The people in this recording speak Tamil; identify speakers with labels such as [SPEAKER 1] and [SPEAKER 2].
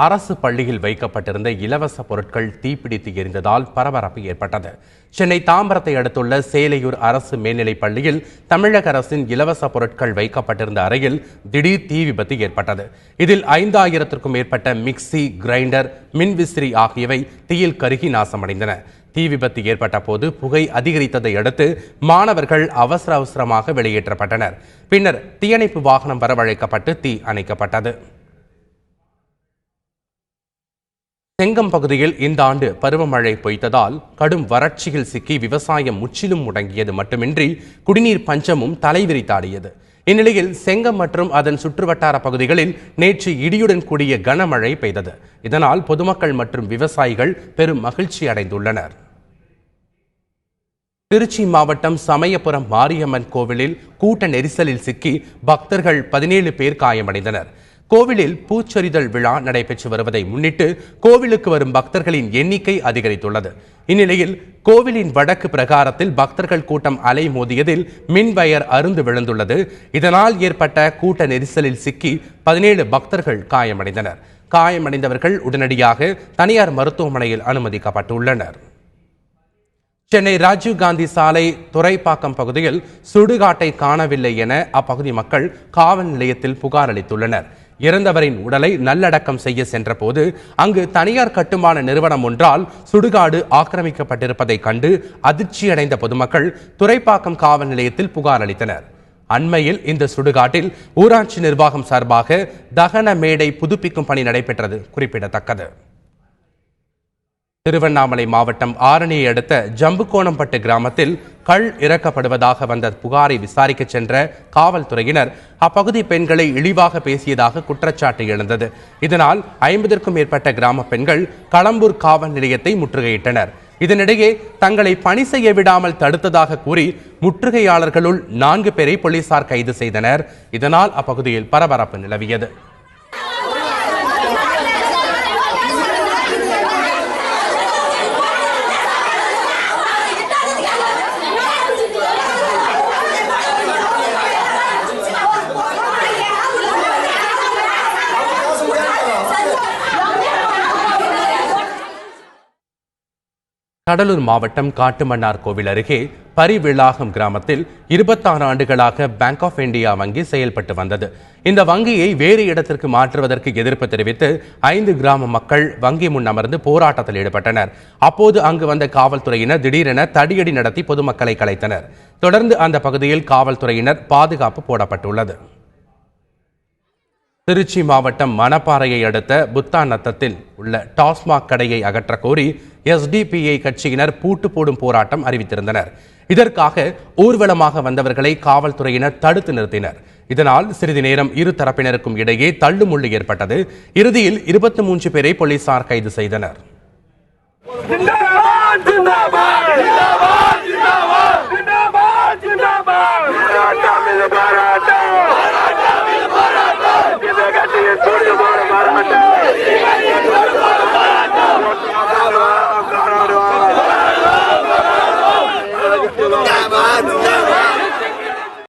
[SPEAKER 1] அரசு பள்ளியில் வைக்கப்பட்டிருந்த இலவச பொருட்கள் தீப்பிடித்து எரிந்ததால் பரபரப்பு ஏற்பட்டது. சென்னை தாம்பரத்தை அடுத்துள்ள சேலையூர் அரசு மேல்நிலைப் பள்ளியில் தமிழக அரசின் இலவச பொருட்கள் வைக்கப்பட்டிருந்த அறையில் திடீர் தீ விபத்து ஏற்பட்டது. இதில் 5000க்கும் மேற்பட்ட மிக்சி, கிரைண்டர், மின்விசிறி ஆகியவை தீயில் கருகி நாசமடைந்தன. தீ விபத்து ஏற்பட்ட போது புகை அதிகரித்ததை அடுத்து மாணவர்கள் அவசரமாக வெளியேற்றப்பட்டனர். பின்னர் தீயணைப்பு வாகனம் வரவழைக்கப்பட்டு தீ அணைக்கப்பட்டது. செங்கம் பகுதியில் இந்த ஆண்டு பருவமழை பொய்த்ததால் கடும் வறட்சியில் சிக்கி விவசாயம் முற்றிலும் முடங்கியது மட்டுமின்றி குடிநீர் பஞ்சமும் தலைவிரித்தாடியது. இந்நிலையில் செங்கம் மற்றும் அதன் சுற்றுவட்டார பகுதிகளில் நேற்று இடியுடன் கூடிய கனமழை பெய்தது. இதனால் பொதுமக்கள் மற்றும் விவசாயிகள் பெரும் மகிழ்ச்சி அடைந்துள்ளனர். திருச்சி மாவட்டம் சமயபுரம் மாரியம்மன் கோவிலில் கூட்ட நெரிசலில் சிக்கி பக்தர்கள் 17 பேர் காயமடைந்தனர். கோவிலில் பூச்சொரிதல் விழா நடைபெற்று வருவதை முன்னிட்டு கோவிலுக்கு வரும் பக்தர்களின் எண்ணிக்கை அதிகரித்துள்ளது. இந்நிலையில் கோவிலின் வடக்கு பிரகாரத்தில் பக்தர்கள் கூட்டம் அலை மோதியதில் மின்வயர் அறுந்து விழுந்துள்ளது. இதனால் ஏற்பட்ட கூட்ட நெரிசலில் சிக்கி 17 பக்தர்கள் காயமடைந்தனர். காயமடைந்தவர்கள் உடனடியாக தனியார் மருத்துவமனையில் அனுமதிக்கப்பட்டுள்ளனர். சென்னை ராஜீவ்காந்தி சாலை துரைப்பாக்கம் பகுதியில் சுடுகாட்டை காணவில்லை என அப்பகுதி மக்கள் காவல் நிலையத்தில் புகார் அளித்துள்ளனர். இறந்தவரின் உடலை நல்லடக்கம் செய்ய சென்றபோது அங்கு தனியார் கட்டுமான நிறுவனம் ஒன்றால் சுடுகாடு ஆக்கிரமிக்கப்பட்டிருப்பதை கண்டு அதிர்ச்சியடைந்த பொதுமக்கள் துரைப்பாக்கம் காவல் நிலையத்தில் புகார் அளித்தனர். அண்மையில் இந்த சுடுகாட்டில் ஊராட்சி நிர்வாகம் சார்பாக தகன மேடை புதுப்பிக்கும் பணி நடைபெற்றது குறிப்பிடத்தக்கது. திருவண்ணாமலை மாவட்டம் ஆரணியை அடுத்த ஜம்புகோணம்பட்டு கிராமத்தில் கள் இறக்கப்படுவதாக வந்த புகாரை விசாரிக்க சென்ற காவல்துறையினர் அப்பகுதி பெண்களை இழிவாக பேசியதாக குற்றச்சாட்டு எழுந்தது. இதனால் 50க்கும் மேற்பட்ட கிராம பெண்கள் களம்பூர் காவல் நிலையத்தை முற்றுகையிட்டனர். இதனிடையே தங்களை பணி செய்ய விடாமல் தடுத்ததாக கூறி முற்றுகையாளர்களுள் 4 பேரை போலீசார் கைது செய்தனர். இதனால் அப்பகுதியில் பரபரப்பு நிலவியது. கடலூர் மாவட்டம் காட்டுமன்னார் கோவில் அருகே பரிவிளாகம் கிராமத்தில் 26 ஆண்டுகளாக பேங்க் ஆஃப் இந்தியா வங்கி செயல்பட்டு வந்தது. இந்த வங்கியை வேறு இடத்திற்கு மாற்றுவதற்கு எதிர்ப்பு தெரிவித்து 5 கிராம மக்கள் வங்கி முன் அமர்ந்து போராட்டத்தில் ஈடுபட்டனர். அப்போது அங்கு வந்த காவல்துறையினர் திடீரென தடியடி நடத்தி பொதுமக்களை கலைத்தனர். தொடர்ந்து அந்த பகுதியில் காவல்துறையினர் பாதுகாப்பு போடப்பட்டுள்ளது. திருச்சி மாவட்டம் மணப்பாறையை அடுத்த புத்தாநத்தத்தில் உள்ள டாஸ்மாக் கடையை அகற்ற கோரி SDPI கட்சியினர் பூட்டு போடும் போராட்டம் அறிவித்திருந்தனர். இதற்காக ஊர்வலமாக வந்தவர்களை காவல்துறையினர் தடுத்து நிறுத்தினர். இதனால் சிறிது நேரம் இரு தரப்பினருக்கும் இடையே தள்ளுமுள்ளு ஏற்பட்டது. இறுதியில் 23 பேரை போலீசார் கைது செய்தனர்.